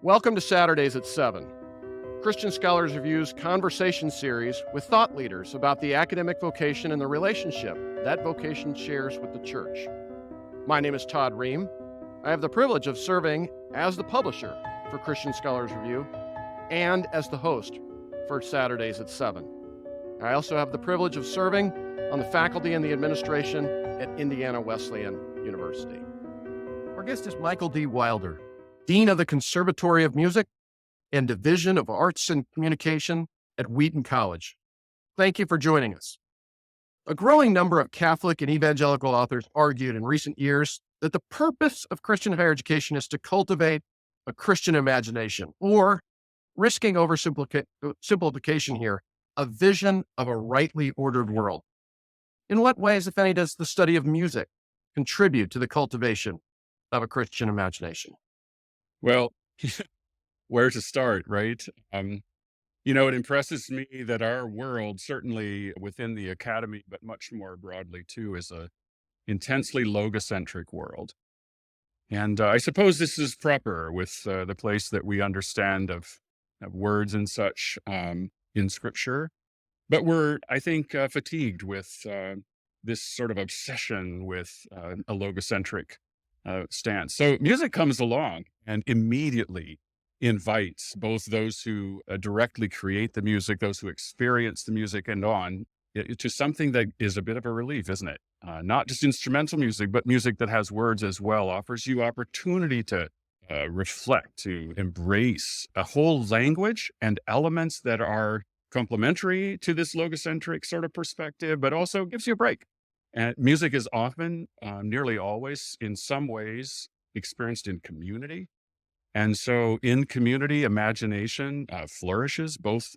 Welcome to Saturdays at 7, Christian Scholars Review's conversation series with thought leaders about the academic vocation and the relationship that vocation shares with the church. My name is Todd Ream. I have the privilege of serving as the publisher for Christian Scholars Review and as the host for Saturdays at 7. I also have the privilege of serving on the faculty and the administration at Indiana Wesleyan University. Our guest is Michael D. Wilder, Dean of the Conservatory of Music and Division of Arts and Communication at Wheaton College. Thank you for joining us. A growing number of Catholic and evangelical authors argued in recent years that the purpose of Christian higher education is to cultivate a Christian imagination, or, risking oversimplification here, a vision of a rightly ordered world. In what ways, if any, does the study of music contribute to the cultivation of a Christian imagination? Well, where to start, right? It impresses me that our world, certainly within the academy, but much more broadly too, is a intensely logocentric world. And I suppose this is proper with the place that we understand of words and such in Scripture. But we're, I think, fatigued with this sort of obsession with a logocentric stance. So music comes along and immediately invites both those who directly create the music, those who experience the music, and to something that is a bit of a relief, isn't it? Not just instrumental music, but music that has words as well, offers you opportunity to reflect, to embrace a whole language and elements that are complementary to this logocentric sort of perspective, but also gives you a break. And music is often, nearly always, in some ways, experienced in community. And so in community, imagination flourishes both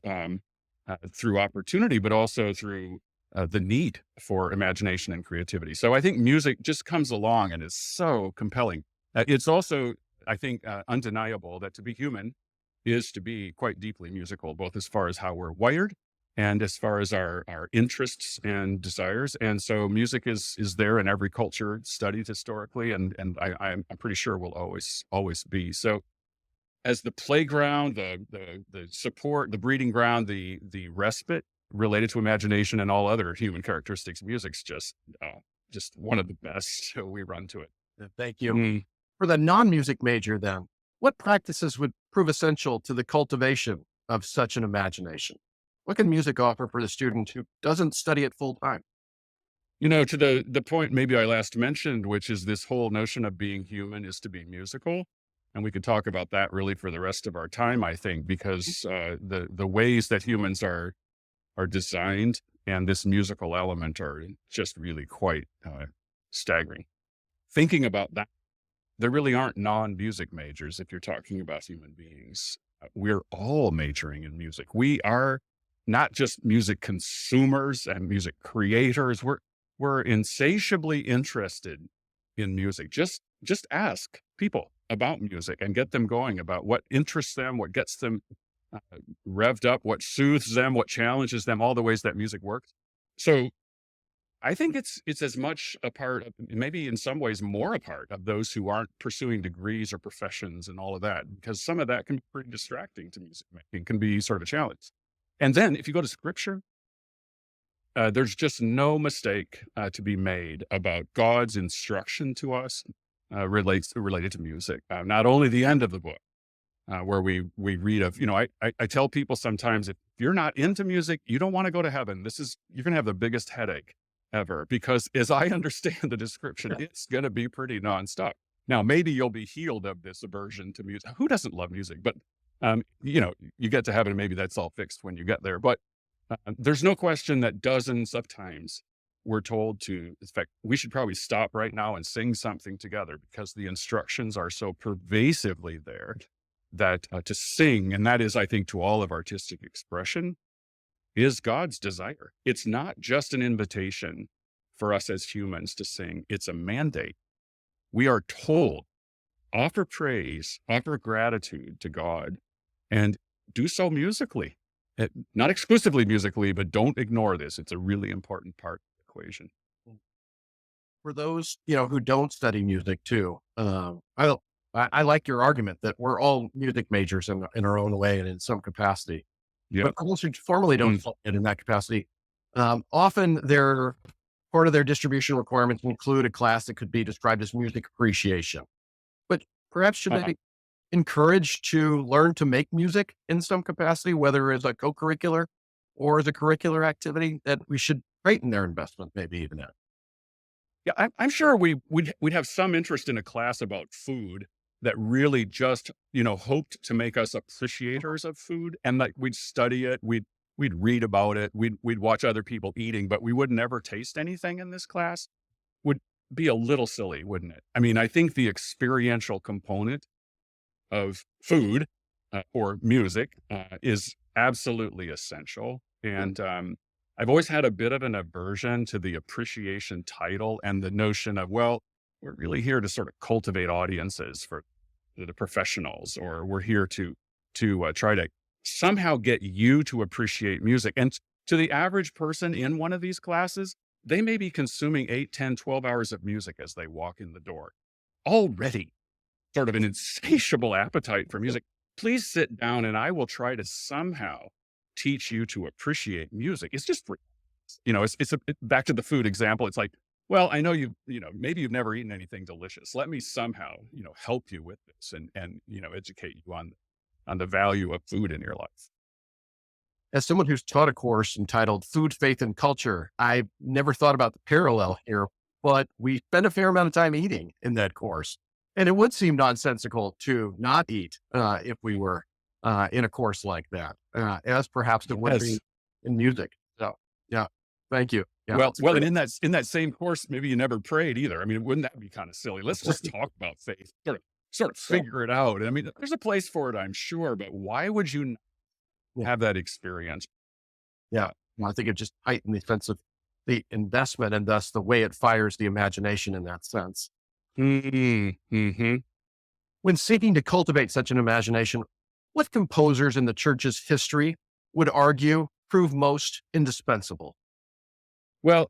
through opportunity, but also through the need for imagination and creativity. So I think music just comes along and is so compelling. It's also, I think, undeniable that to be human is to be quite deeply musical, both as far as how we're wired and as far as our interests and desires. And so music is there in every culture studied historically, and I'm pretty sure will always be. So as the playground, the support, the breeding ground, the respite related to imagination and all other human characteristics, music's just one of the best. So we run to it. Thank you. For the non-music major then, what practices would prove essential to the cultivation of such an imagination? What can music offer for the student who doesn't study it full time? To the point maybe I last mentioned, which is this whole notion of being human is to be musical. And we could talk about that really for the rest of our time, I think, because the ways that humans are designed and this musical element are just really quite staggering. Thinking about that, there really aren't non-music majors if you're talking about human beings. We're all majoring in music. We are not just music consumers and music creators. We're insatiably interested in music. Just ask people about music and get them going about what interests them, what gets them revved up, what soothes them, what challenges them, all the ways that music works. So I think it's as much a part of, maybe in some ways more a part of those who aren't pursuing degrees or professions and all of that, because some of that can be pretty distracting to music making, can be sort of a challenge. And then if you go to Scripture, there's just no mistake to be made about God's instruction to us related to music. Not only the end of the book, where we read of, I tell people sometimes, if you're not into music, you don't want to go to heaven. You're going to have the biggest headache ever, because as I understand the description, it's going to be pretty nonstop. Now, maybe you'll be healed of this aversion to music. Who doesn't love music? But, you get to heaven and maybe that's all fixed when you get there. But there's no question that dozens of times we're told to, in fact, we should probably stop right now and sing something together, because the instructions are so pervasively there that to sing, and that is, I think, to all of artistic expression, is God's desire. It's not just an invitation for us as humans to sing. It's a mandate. We are told, offer praise, offer gratitude to God, and do so musically. Not exclusively musically, but don't ignore this. It's a really important part of the equation. For those, who don't study music too, I I like your argument that we're all music majors in our own way and in some capacity, Yeah. but those who formally don't fall in that capacity, often part of their distribution requirements include a class that could be described as music appreciation. But perhaps should they Uh, be encouraged to learn to make music in some capacity, whether as a co-curricular or as a curricular activity that we should heighten their investment, maybe even at? Yeah, I'm sure we'd have some interest in a class about food that really just, hoped to make us appreciators of food, and like we'd study it, we'd read about it, we'd watch other people eating, but we would never taste anything in this class. Would be a little silly, wouldn't it? I mean, I think the experiential component of food or music is absolutely essential. And I've always had a bit of an aversion to the appreciation title and the notion of, well, we're really here to sort of cultivate audiences for the professionals, or we're here to try to somehow get you to appreciate music. And to the average person in one of these classes, they may be consuming 8, 10, 12 hours of music as they walk in the door already, sort of an insatiable appetite for music. Please sit down and I will try to somehow teach you to appreciate music. It's just, back to the food example. It's like, well, I know maybe you've never eaten anything delicious. Let me somehow, help you with this and, educate you on the value of food in your life. As someone who's taught a course entitled Food, Faith, and Culture, I've never thought about the parallel here, but we spend a fair amount of time eating in that course. And it would seem nonsensical to not eat if we were in a course like that, as perhaps it would be Yes. in music. So, yeah, thank you. Yeah, Well, it's well, and great. in that same course, maybe you never prayed either. I mean, wouldn't that be kind of silly? Let's just talk about faith, sort of Yeah, figure it out. I mean, there's a place for it, I'm sure, but why would you not yeah, have that experience? yeah. Well, I think it just heightened the sense of the investment and thus the way it fires the imagination in that sense. Mm-hmm. When seeking to cultivate such an imagination, what composers in the church's history would argue prove most indispensable? Well,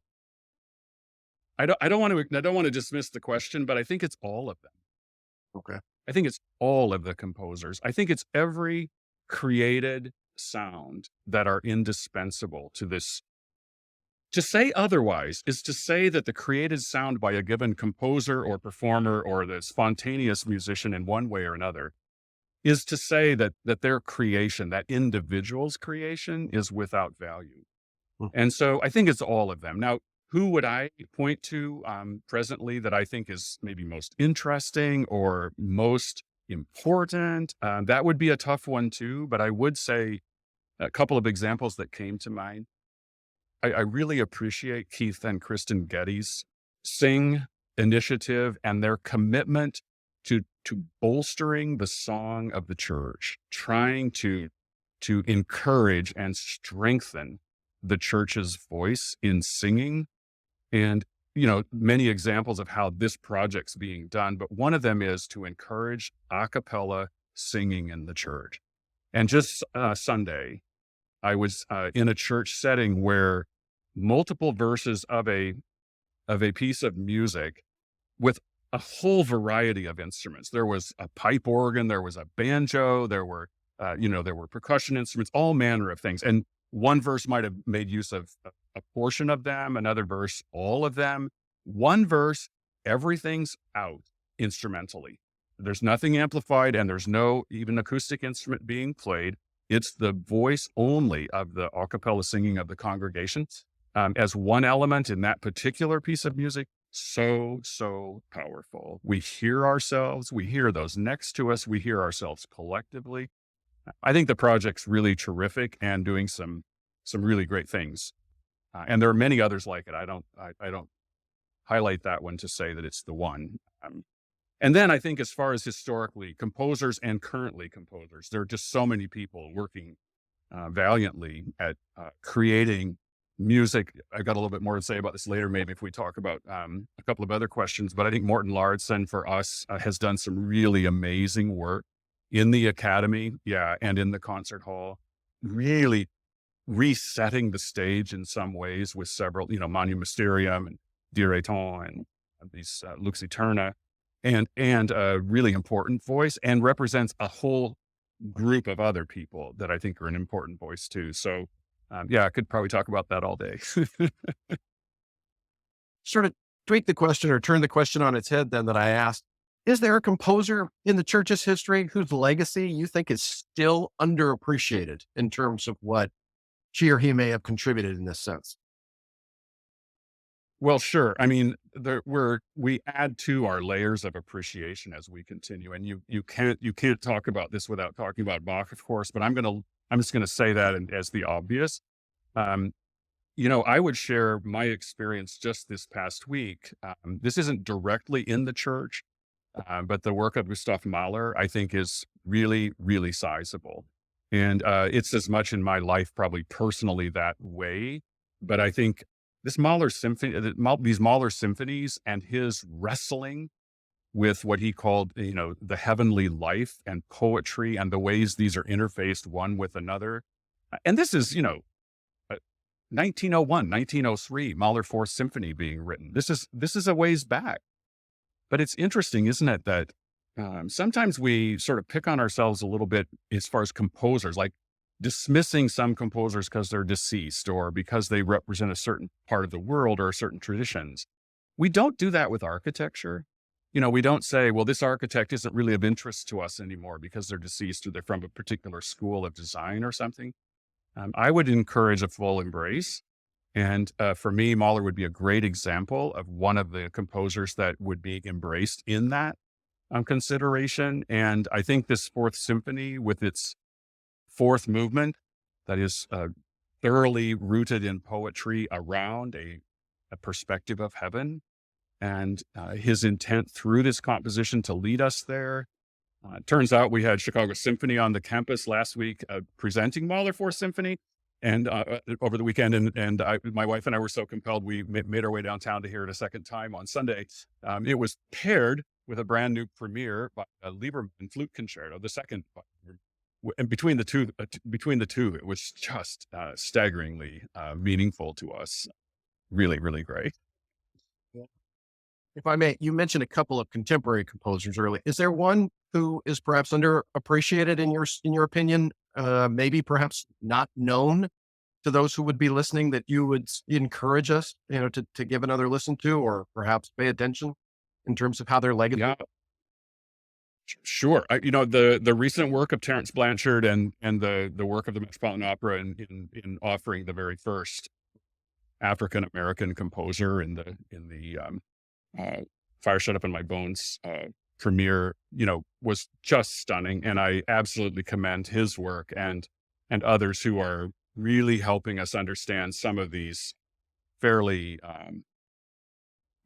I don't want to dismiss the question, but I think it's all of them. Okay. I think it's all of the composers. I think it's every created sound that are indispensable to this. To say otherwise is to say that the created sound by a given composer or performer or the spontaneous musician in one way or another is to say that their creation, that individual's creation, is without value. Mm. And so I think it's all of them. Now, who would I point to presently that I think is maybe most interesting or most important? That would be a tough one too. But I would say a couple of examples that came to mind. I really appreciate Keith and Kristen Getty's Sing initiative and their commitment to bolstering the song of the church, trying to encourage and strengthen the church's voice in singing. And, many examples of how this project's being done, but one of them is to encourage a cappella singing in the church. And just Sunday, I was in a church setting where multiple verses of a piece of music with a whole variety of instruments. There was a pipe organ, there was a banjo, there were percussion instruments, all manner of things. And one verse might have made use of a portion of them, another verse, all of them. One verse, everything's out instrumentally. There's nothing amplified and there's no even acoustic instrument being played. It's the voice only of the a cappella singing of the congregation as one element in that particular piece of music. So, so powerful. We hear ourselves, we hear those next to us, we hear ourselves collectively. I think the project's really terrific and doing some really great things. And there are many others like it. I don't highlight that one to say that it's the one. And then I think as far as historically composers and currently composers, there are just so many people working valiantly at creating music. I've got a little bit more to say about this later, maybe if we talk about a couple of other questions, but I think Morton Lardson for us has done some really amazing work in the academy, and in the concert hall, really resetting the stage in some ways with several, Manu Mysterium and Dire Ton and these Lux Eterna. and a really important voice, and represents a whole group of other people that I think are an important voice too. So, yeah, I could probably talk about that all day. Sort of tweak the question or turn the question on its head then that I asked. Is there a composer in the church's history whose legacy you think is still underappreciated in terms of what she or he may have contributed in this sense? Well, sure. I mean, we add to our layers of appreciation as we continue, and you can't talk about this without talking about Bach, of course. But I'm just gonna say that as the obvious. Um, I would share my experience just this past week. This isn't directly in the church, but the work of Gustav Mahler, I think, is really, really sizable. And it's as much in my life, probably personally, that way. But I think this Mahler symphony, these Mahler symphonies, and his wrestling with what he called, the heavenly life and poetry, and the ways these are interfaced one with another. And this is, 1901, 1903, Mahler Fourth Symphony being written. This is a ways back. But it's interesting, isn't it, that sometimes we sort of pick on ourselves a little bit as far as composers, like dismissing some composers because they're deceased or because they represent a certain part of the world or certain traditions. We don't do that with architecture. We don't say, well, this architect isn't really of interest to us anymore because they're deceased or they're from a particular school of design or something. I would encourage a full embrace. And for me, Mahler would be a great example of one of the composers that would be embraced in that consideration. And I think this Fourth Symphony, with its fourth movement that is thoroughly rooted in poetry around a perspective of heaven, and his intent through this composition to lead us there. It turns out we had Chicago Symphony on the campus last week presenting Mahler Fourth Symphony, and over the weekend, and my wife and I were so compelled we made our way downtown to hear it a second time on Sunday. It was paired with a brand new premiere by a Lieberman Flute Concerto, the second. And between the two, it was just staggeringly meaningful to us. Really, really great. If I may, you mentioned a couple of contemporary composers earlier. Is there one who is perhaps underappreciated in your opinion? Maybe perhaps not known to those who would be listening that you would encourage us, to give another listen to, or perhaps pay attention in terms of how their legacy. Yeah, sure. The recent work of Terence Blanchard and the work of the Metropolitan Opera in offering the very first African American composer in the Fire Shut Up in My Bones premiere, was just stunning. And I absolutely commend his work and others who are really helping us understand some of these fairly,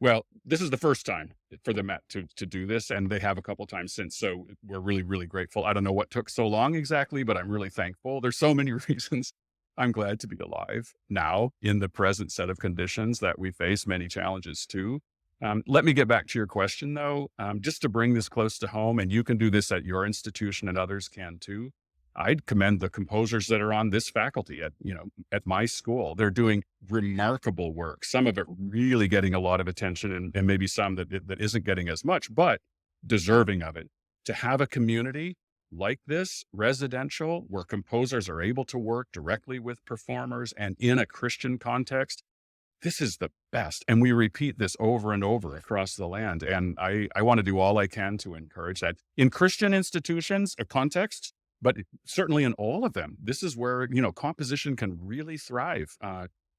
well, this is the first time for the Met to do this, and they have a couple times since. So we're really, really grateful. I don't know what took so long exactly, but I'm really thankful. There's so many reasons I'm glad to be alive now in the present set of conditions that we face, many challenges too. Let me get back to your question, though, just to bring this close to home, and you can do this at your institution and others can too. I'd commend the composers that are on this faculty at my school. They're doing remarkable work, some of it really getting a lot of attention, and maybe some that isn't getting as much, but deserving of it. To have a community like this, residential, where composers are able to work directly with performers and in a Christian context, this is the best. And we repeat this over and over across the land. And I want to do all I can to encourage that in Christian institutions, a context, but certainly in all of them. This is where, composition can really thrive.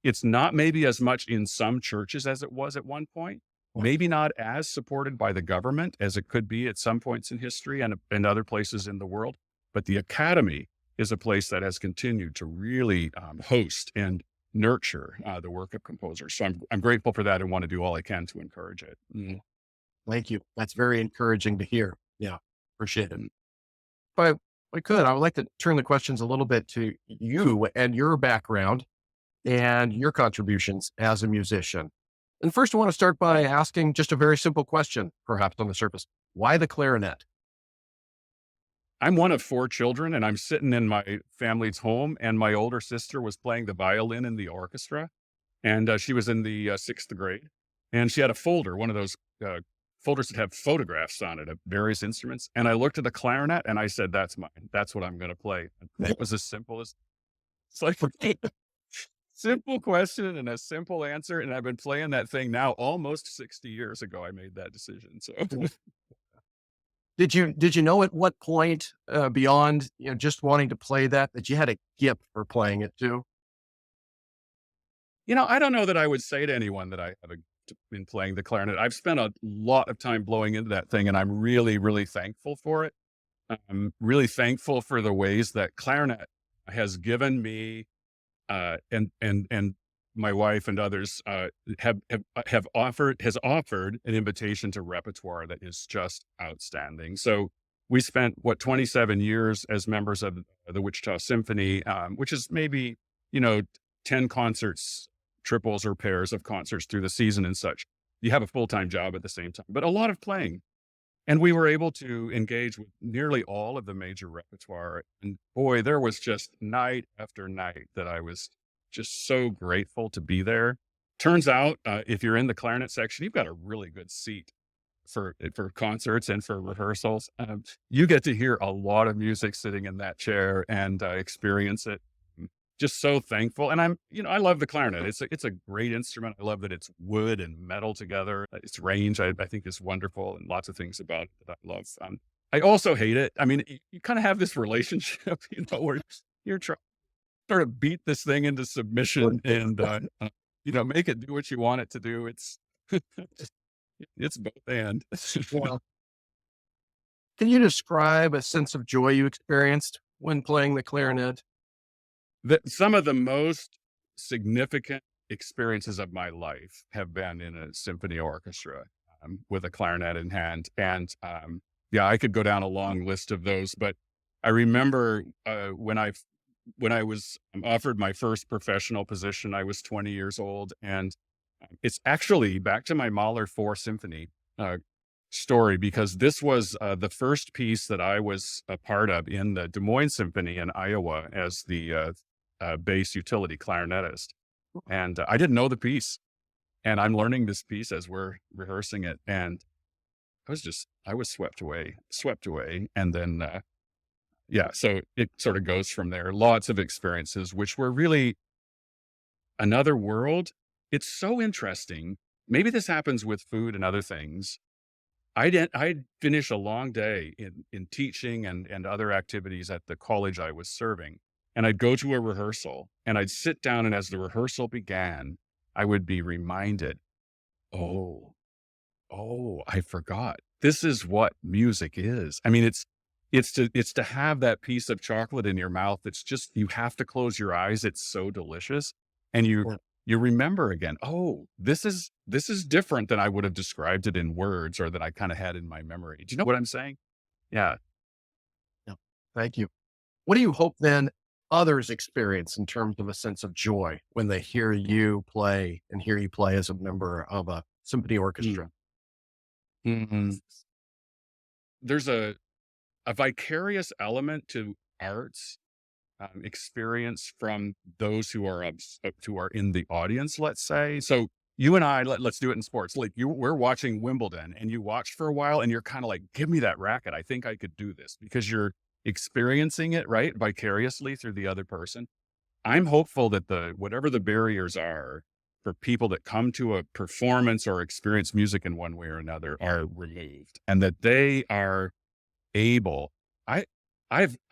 It's not maybe as much in some churches as it was at one point, maybe not as supported by the government as it could be at some points in history and other places in the world. But the academy is a place that has continued to really host and nurture the work of composers. So I'm grateful for that and want to do all I can to encourage it. Thank you. That's very encouraging to hear. Yeah, appreciate it. But I would like to turn the questions a little bit to you and your background and your contributions as a musician. And first, I want to start by asking just a very simple question, perhaps on the surface. Why the clarinet? I'm one of 4 children, and I'm sitting in my family's home, and my older sister was playing the violin in the orchestra, and she was in the 6th grade, and she had a folder, one of those folders that have photographs on it of various instruments. And I looked at the clarinet and I said, that's mine. That's what I'm going to play. And it was as simple as it's like simple question and a simple answer. And I've been playing that thing now almost 60 years ago. I made that decision. So Did you know at what point, beyond, just wanting to play that you had a gift for playing it too? I don't know that I would say to anyone that I have been playing the clarinet. I've spent a lot of time blowing into that thing, and I'm really, really thankful for it. I'm really thankful for the ways that clarinet has given me, and my wife and others have offered an invitation to repertoire that is just outstanding. So we spent 27 years as members of the Wichita Symphony, which is maybe 10 concerts, triples or pairs of concerts through the season and such. You have a full-time job at the same time, but a lot of playing. And we were able to engage with nearly all of the major repertoire. And boy, there was just night after night that I was just so grateful to be there. Turns out, if you're in the clarinet section, you've got a really good seat for concerts and for rehearsals. You get to hear a lot of music sitting in that chair and experience it. Just so thankful. And I love the clarinet. It's a great instrument. I love that it's wood and metal together. Its range, I think, is wonderful, and lots of things about it that I love. I also hate it. I mean, you kind of have this relationship, where you're trying to sort of beat this thing into submission and, make it do what you want it to do. It's, it's both and. Well, can you describe a sense of joy you experienced when playing the clarinet? Some of the most significant experiences of my life have been in a symphony orchestra, with a clarinet in hand. And yeah, I could go down a long list of those, but I remember when I was offered my first professional position, I was 20 years old, and it's actually back to my Mahler 4 symphony story, because this was the first piece that I was a part of in the Des Moines Symphony in Iowa as the bass utility clarinetist. And I didn't know the piece, and I'm learning this piece as we're rehearsing it. And I was swept away. And then, yeah, so it sort of goes from there. Lots of experiences, which were really another world. It's so interesting. Maybe this happens with food and other things. I'd finish a long day in teaching and other activities at the college I was serving. And I'd go to a rehearsal and I'd sit down, and as the rehearsal began, I would be reminded, oh, I forgot. This is what music is. I mean, it's to have that piece of chocolate in your mouth. It's just, you have to close your eyes. It's so delicious. And you remember again, oh, this is different than I would have described it in words, or that I kind of had in my memory. Do you know what I'm saying? Yeah. Yeah. Thank you. What do you hope then others experience in terms of a sense of joy when they hear you play as a member of a symphony orchestra? Mm-hmm. There's a vicarious element to arts experience from those who are in the audience, let's say. So you and I, let's do it in sports. Like we're watching Wimbledon, and you watched for a while, and you're kind of like, give me that racket. I think I could do this, because you're experiencing it, right, vicariously through the other person. I'm hopeful that whatever the barriers are for people that come to a performance or experience music in one way or another are removed, and that they are able. I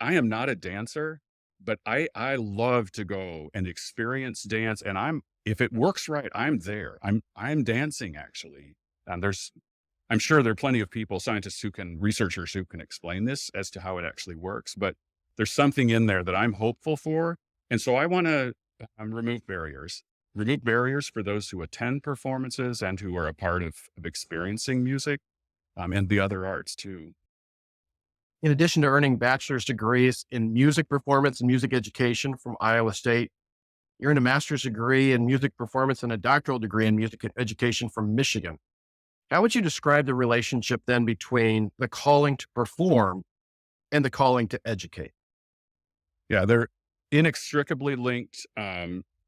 am not a dancer, but I love to go and experience dance. And if it works right, I'm there. I'm dancing, actually. And I'm sure there are plenty of people, researchers who can explain this as to how it actually works, but there's something in there that I'm hopeful for. And so I want to remove barriers for those who attend performances and who are a part of experiencing music, and the other arts too. In addition to earning bachelor's degrees in music performance and music education from Iowa State, you earned a master's degree in music performance and a doctoral degree in music education from Michigan. How would you describe the relationship then between the calling to perform and the calling to educate? Yeah, they're inextricably linked.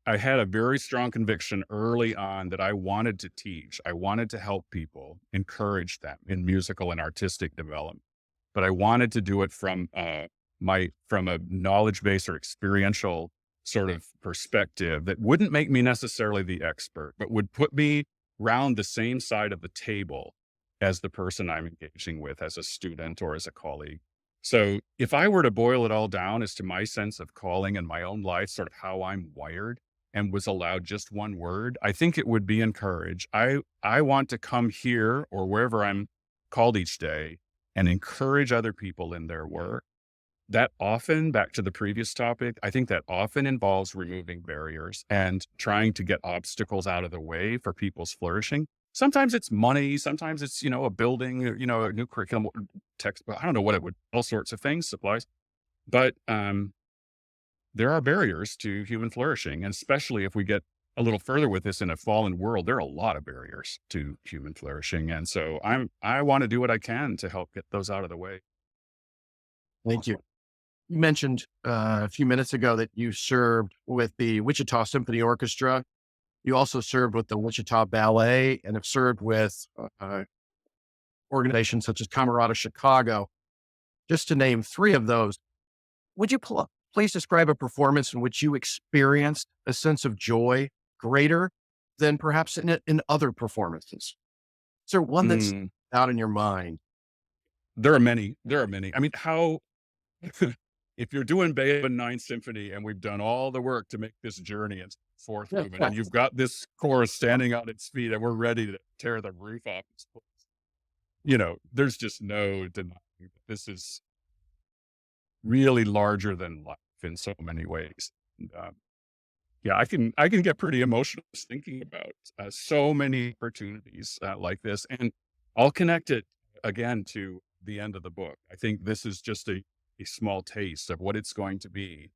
I had a very strong conviction early on that I wanted to teach. I wanted to help people, encourage them in musical and artistic development, but I wanted to do it from from a knowledge base or experiential sort of perspective that wouldn't make me necessarily the expert, but would put me round the same side of the table as the person I'm engaging with as a student or as a colleague. So if I were to boil it all down as to my sense of calling in my own life, sort of how I'm wired, and was allowed just one word, I think it would be encourage. I want to come here or wherever I'm called each day and encourage other people in their work. That often, back to the previous topic, I think that often involves removing barriers and trying to get obstacles out of the way for people's flourishing. Sometimes it's money, sometimes it's, a building, a new curriculum, textbook, I don't know what it would, all sorts of things, supplies. But there are barriers to human flourishing, and especially if we get a little further with this in a fallen world, there are a lot of barriers to human flourishing. And so I want to do what I can to help get those out of the way. Thank you. You mentioned a few minutes ago that you served with the Wichita Symphony Orchestra. You also served with the Wichita Ballet and have served with organizations such as Camerata Chicago, just to name three of those. Would you please describe a performance in which you experienced a sense of joy greater than perhaps in other performances? Is there one that's out in your mind? There are many. There are many. I mean, how if you're doing Beethoven Ninth Symphony and we've done all the work to make this journey and fourth movement, and you've got this chorus standing on its feet and we're ready to tear the roof off its place, there's just no denying that this is really larger than life in so many ways. And, yeah, I can get pretty emotional just thinking about so many opportunities like this, and I'll connect it again to the end of the book. I think this is just a small taste of what it's going to be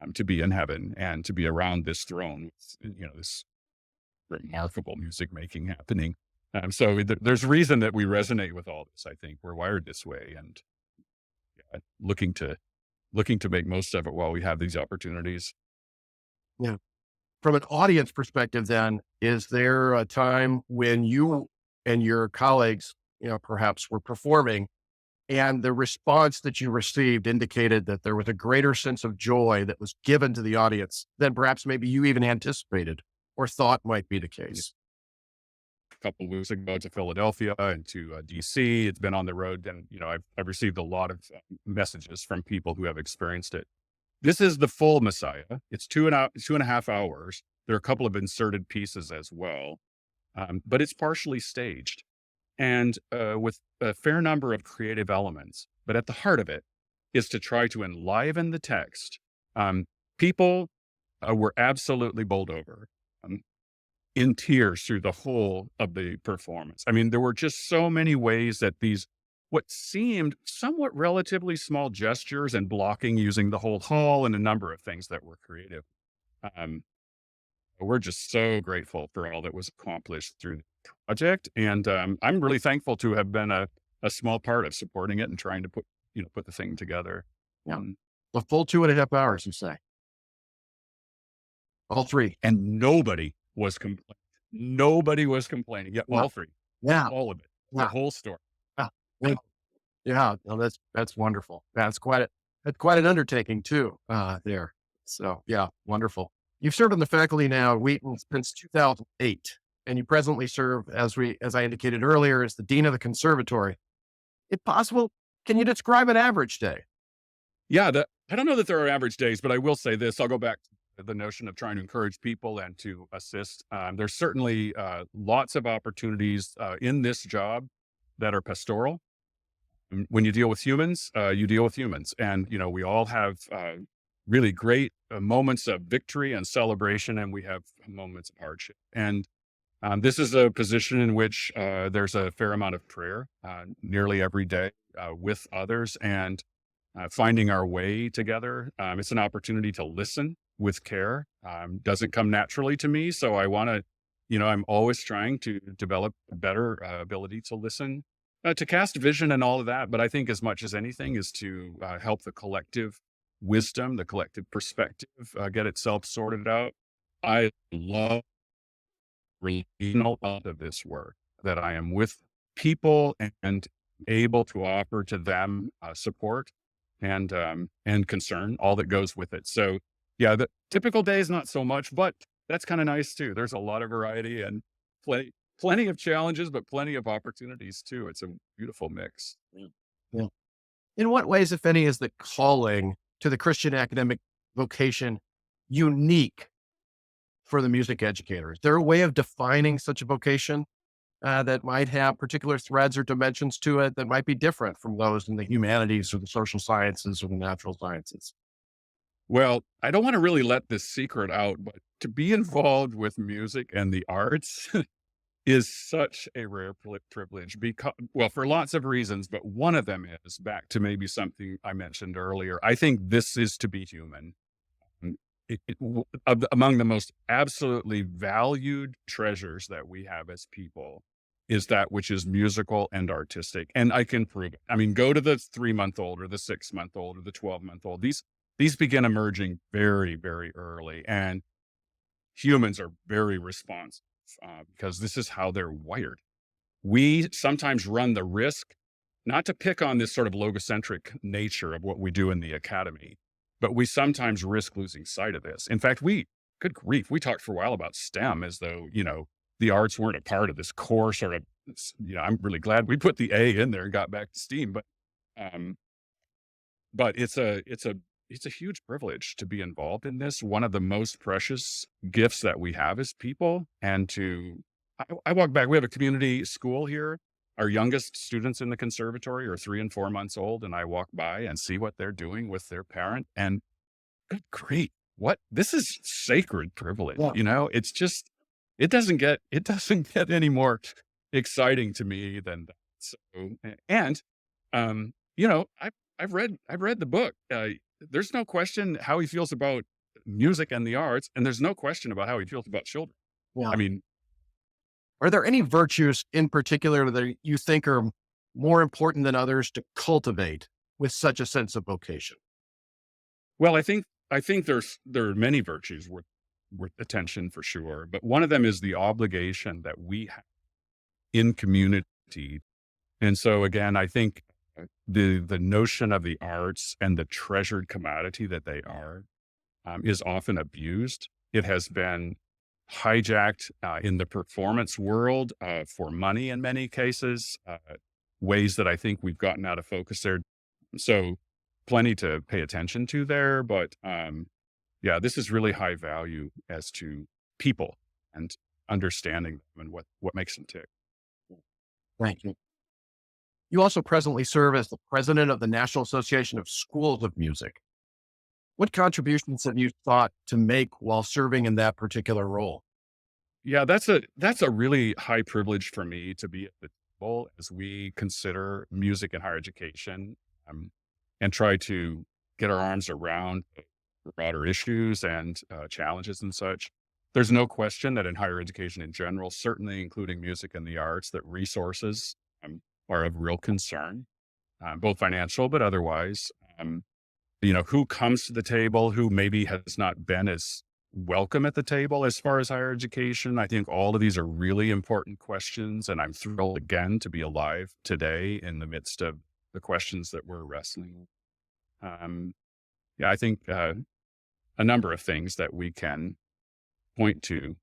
in heaven and to be around this throne with, this remarkable music making happening. So there's reason that we resonate with all this. I think we're wired this way, and looking to make most of it while we have these opportunities. Yeah. From an audience perspective, then, is there a time when you and your colleagues, perhaps were performing and the response that you received indicated that there was a greater sense of joy that was given to the audience than perhaps maybe you even anticipated or thought might be the case? A couple of weeks ago to Philadelphia and to DC. It's been on the road, and I've received a lot of messages from people who have experienced it. This is the full Messiah. It's 2.5 hours. There are a couple of inserted pieces as well, but it's partially staged and with a fair number of creative elements. But at the heart of it is to try to enliven the text. People were absolutely bowled over, in tears through the whole of the performance. I mean, there were just so many ways that these, what seemed somewhat relatively small gestures and blocking using the whole hall and a number of things that were creative. We're just so grateful for all that was accomplished through the project. And I'm really thankful to have been a small part of supporting it and trying to put the thing together. Yeah. The full 2.5 hours, you say? All three. And nobody was complaining. Nobody was complaining. Yeah, all three. Yeah. All of it. The whole story. Yeah. Yeah. No, that's wonderful. That's quite an undertaking too, there. So yeah, wonderful. You've served on the faculty now at Wheaton since 2008, and you presently serve, as I indicated earlier, as the Dean of the Conservatory. If possible, can you describe an average day? Yeah, I don't know that there are average days, but I will say this. I'll go back to the notion of trying to encourage people and to assist. There's certainly lots of opportunities in this job that are pastoral. When you deal with humans, you deal with humans. And, we all have really great moments of victory and celebration, and we have moments of hardship. And this is a position in which there's a fair amount of prayer nearly every day with others and finding our way together. It's an opportunity to listen with care. Doesn't come naturally to me. So I want to, I'm always trying to develop a better ability to listen, to cast vision and all of that. But I think as much as anything is to help the collective wisdom, the collective perspective, get itself sorted out. I love regional out of this work, that I am with people and able to offer to them support and concern, all that goes with it. So yeah, the typical days, not so much, but that's kind of nice too. There's a lot of variety and plenty of challenges, but plenty of opportunities too. It's a beautiful mix. Yeah. Yeah. In what ways, if any, is the calling to the Christian academic vocation unique for the music educator? Is there a way of defining such a vocation that might have particular threads or dimensions to it that might be different from those in the humanities or the social sciences or the natural sciences? Well, I don't want to really let this secret out, but to be involved with music and the arts is such a rare privilege because, well, for lots of reasons, but one of them is back to maybe something I mentioned earlier. I think this is to be human. Mm, among the most absolutely valued treasures that we have as people is that which is musical and artistic. And I can prove it. I mean, go to the 3-month old or the 6-month old or the 12-month old. These begin emerging very, very early. And humans are very responsive because this is how they're wired. We sometimes run the risk, not to pick on this sort of logocentric nature of what we do in the academy, but we sometimes risk losing sight of this. In fact, good grief, we talked for a while about STEM as though, the arts weren't a part of this core sort of, I'm really glad we put the A in there and got back to STEAM, um, but it's a huge privilege to be involved in this. One of the most precious gifts that we have as people. I walk back, we have a community school here. Our youngest students in the conservatory are 3 and 4 months old. And I walk by and see what they're doing with their parent. And good grief, this is sacred privilege. Yeah. It's just, it doesn't get any more exciting to me than that. So, and, I've read the book. There's no question how he feels about music and the arts, and there's no question about how he feels about children. Yeah. I mean, Are there any virtues in particular that you think are more important than others to cultivate with such a sense of vocation? well, I think there are many virtues worth attention for sure, but one of them is the obligation that we have in community. And so again, I think the notion of the arts and the treasured commodity that they are is often abused. It has been hijacked in the performance world for money in many cases, ways that I think we've gotten out of focus there. So plenty to pay attention to there, but yeah, this is really high value as to people and understanding them and what makes them tick. Thank you. You also presently serve as the president of the National Association of Schools of Music. What contributions have you thought to make while serving in that particular role? Yeah, that's a really high privilege for me to be at the table as we consider music and higher education, um, and try to get our arms around the broader issues and challenges and such. There's no question that in higher education in general, certainly including music and the arts, that resources are of real concern, both financial but otherwise. Who comes to the table, who maybe has not been as welcome at the table as far as higher education. I think all of these are really important questions. And I'm thrilled again to be alive today in the midst of the questions that we're wrestling with. Yeah, I think a number of things that we can point to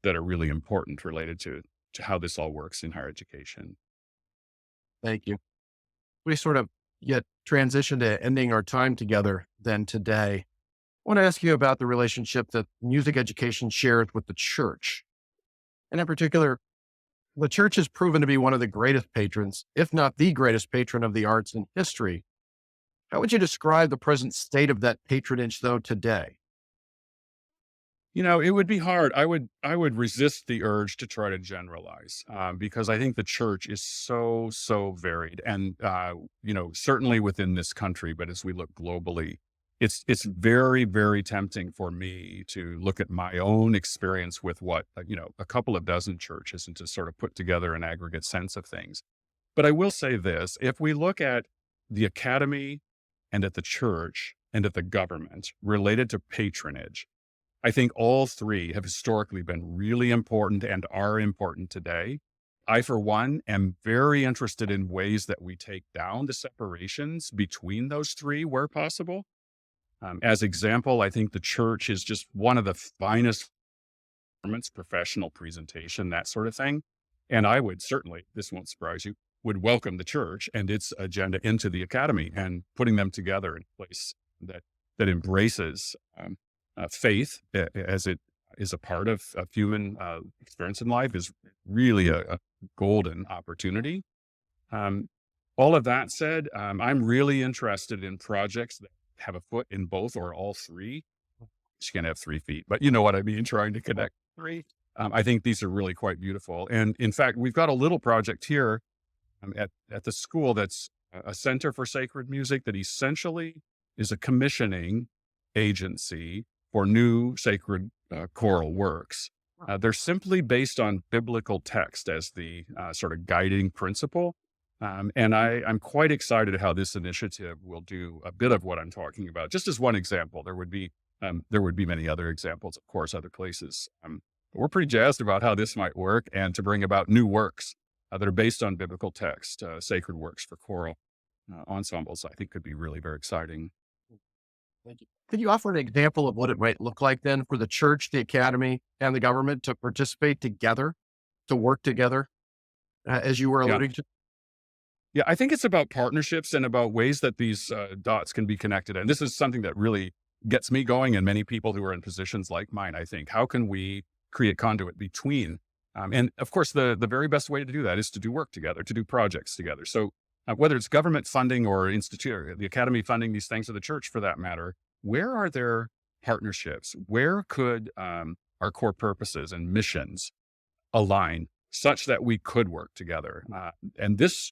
that are really important related to how this all works in higher education. Thank you. We sort of yet transition to ending our time together then today. I want to ask you about the relationship that music education shares with the church. And in particular, the church has proven to be one of the greatest patrons, if not the greatest patron of the arts in history. How would you describe the present state of that patronage, though, today? It would be hard. I would resist the urge to try to generalize because I think the church is so varied, and certainly within this country, but as we look globally, it's very very tempting for me to look at my own experience with what a couple of dozen churches and to sort of put together an aggregate sense of things. But I will say this: if we look at the academy and at the church and at the government related to patronage. I think all three have historically been really important and are important today. I, for one, am very interested in ways that we take down the separations between those three where possible. As example, I think the church is just one of the finest performance, professional presentation, that sort of thing. And I would certainly, this won't surprise you, would welcome the church and its agenda into the academy, and putting them together in a place that embraces faith as it is a part of human experience in life is really a golden opportunity. Um, all of that said, I'm really interested in projects that have a foot in both or all three. She can have 3 feet, but you know what I mean, trying to connect three. I think these are really quite beautiful. And in fact, we've got a little project here at the school that's a center for sacred music that essentially is a commissioning agency for new sacred choral works. They're simply based on biblical text as the sort of guiding principle. And I'm quite excited how this initiative will do a bit of what I'm talking about. Just as one example, there would be many other examples, of course, other places. But we're pretty jazzed about how this might work, and to bring about new works that are based on biblical text, sacred works for choral ensembles, I think could be really very exciting. Thank you. Could you offer an example of what it might look like then for the church, the academy, and the government to participate together, to work together, as you were Yeah. alluding to? Yeah, I think it's about partnerships and about ways that these dots can be connected. And this is something that really gets me going, and many people who are in positions like mine, I think. How can we create conduit between? And of course, the very best way to do that is to do work together, to do projects together. So whether it's government funding or institute, the academy funding these things, or the church for that matter, where are there partnerships? Where could our core purposes and missions align such that we could work together? And this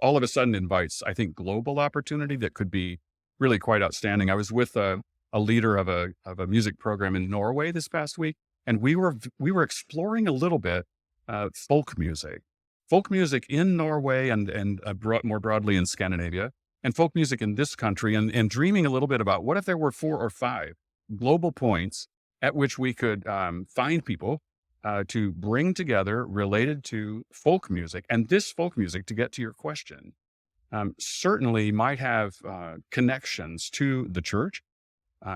all of a sudden invites, I think, global opportunity that could be really quite outstanding. I was with a leader of a music program in Norway this past week, and we were exploring a little bit folk music in Norway and more broadly in Scandinavia, and folk music in this country, and dreaming a little bit about what if there were 4 or 5 global points at which we could find people to bring together related to folk music. And this folk music, to get to your question, certainly might have connections to the church,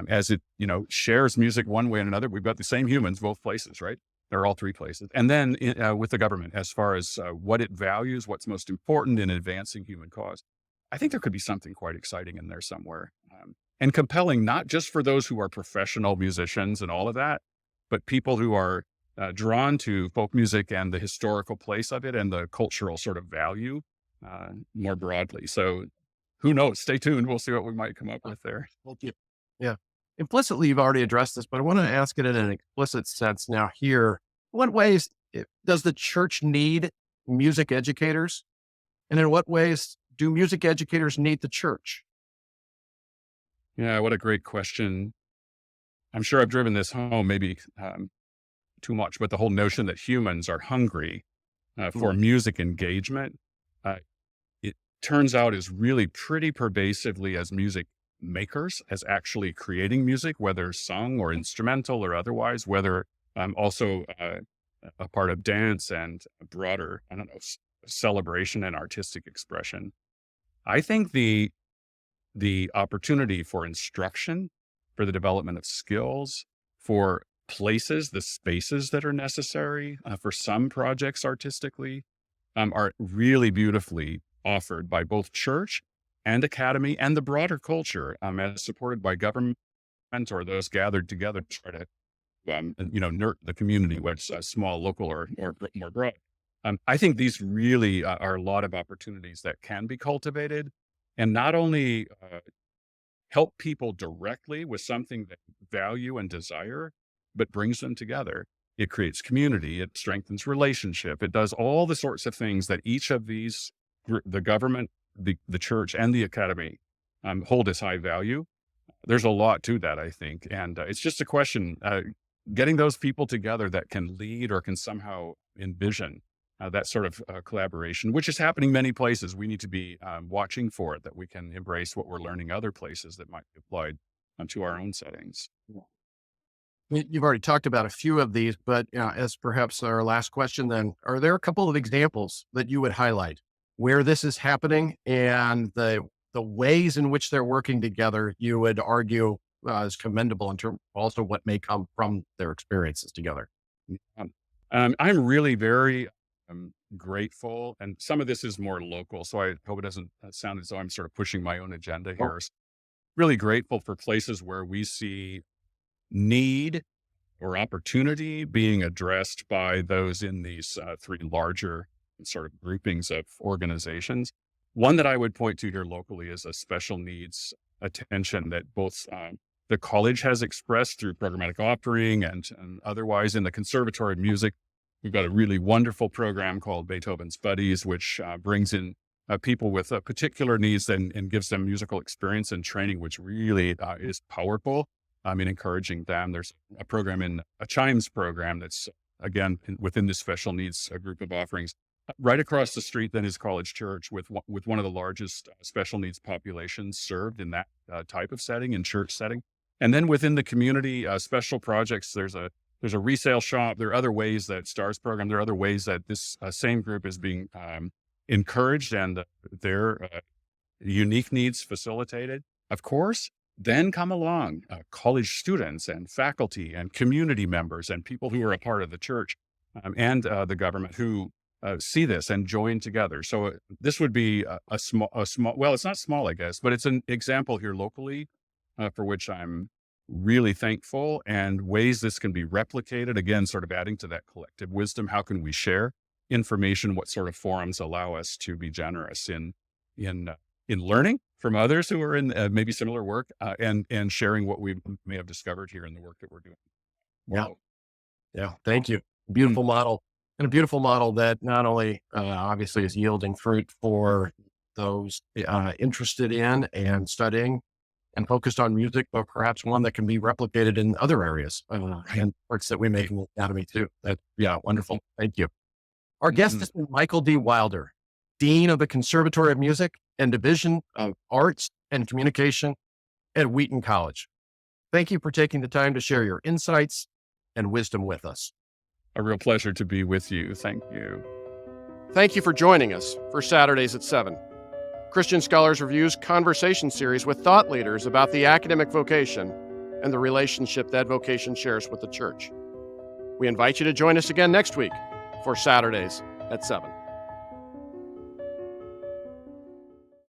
as it, shares music one way and another. We've got the same humans, both places, right? They're all 3 places. And then with the government, as far as what it values, what's most important in advancing human cause, I think there could be something quite exciting in there somewhere, and compelling, not just for those who are professional musicians and all of that, but people who are drawn to folk music and the historical place of it and the cultural sort of value more broadly. So who knows? Stay tuned. We'll see what we might come up with there. Thank you. Yeah. Implicitly, you've already addressed this, but I want to ask it in an explicit sense now here. What ways does the church need music educators? And in what ways do music educators need the church? Yeah, what a great question. I'm sure I've driven this home maybe too much, but the whole notion that humans are hungry for music engagement, uh, it turns out is really pretty pervasively as music makers, as actually creating music, whether sung or instrumental or otherwise, whether also a part of dance and a broader, I don't know, celebration and artistic expression. I think the opportunity for instruction, for the development of skills, for places, the spaces that are necessary for some projects artistically, are really beautifully offered by both church and academy and the broader culture, as supported by government or those gathered together to try to, nurt the community, whether it's small, local, or more broad. I think these really are a lot of opportunities that can be cultivated, and not only help people directly with something they value and desire, but brings them together. It creates community, it strengthens relationship, it does all the sorts of things that each of these, the government, the church, and the academy, hold as high value. There's a lot to that, I think. And it's just a question, getting those people together that can lead or can somehow envision that sort of collaboration, which is happening many places. We need to be watching for it, that we can embrace what we're learning other places that might be applied to our own settings. You've already talked about a few of these, but as perhaps our last question, then, are there a couple of examples that you would highlight where this is happening and the ways in which they're working together? You would argue is commendable in terms also what may come from their experiences together. Um, I'm really very grateful, and some of this is more local, so I hope it doesn't sound as though I'm sort of pushing my own agenda Oh, here. Really grateful for places where we see need or opportunity being addressed by those in these three larger sort of groupings of organizations. One that I would point to here locally is a special needs attention that both the college has expressed through programmatic offering and otherwise in the Conservatory of Music. We've got a really wonderful program called Beethoven's Buddies, which brings in people with particular needs and gives them musical experience and training, which really is powerful. In encouraging them. There's a program in a Chimes program that's again within this special needs group of offerings. Right across the street, then is College Church with one of the largest special needs populations served in that type of setting, in church setting. And then within the community, special projects. There's a resale shop. There are other ways that STARS program. There are other ways that this same group is being encouraged and their unique needs facilitated. Of course, then come along college students and faculty and community members and people who are a part of the church and the government who see this and join together. So this would be a small, well, it's not small, I guess, but it's an example here locally for which I'm really thankful, and ways this can be replicated. Again, sort of adding to that collective wisdom. How can we share information? What sort of forums allow us to be generous in learning from others who are in maybe similar work and sharing what we may have discovered here in the work that we're doing. yeah. Wow. Yeah. Thank you. Mm. Beautiful model, and a beautiful model that not only obviously is yielding fruit for those interested in and studying and focused on music, but perhaps one that can be replicated in other areas Right. and parts that we make in the academy too. Yeah, wonderful. Thank you. Our guest Mhm. has been Michael D. Wilder, Dean of the Conservatory of Music and Division of Arts and Communication at Wheaton College. Thank you for taking the time to share your insights and wisdom with us. A real pleasure to be with you. Thank you. Thank you for joining us for Saturdays at 7. Christian Scholars Review's conversation series with thought leaders about the academic vocation and the relationship that vocation shares with the church. We invite you to join us again next week for Saturdays at 7.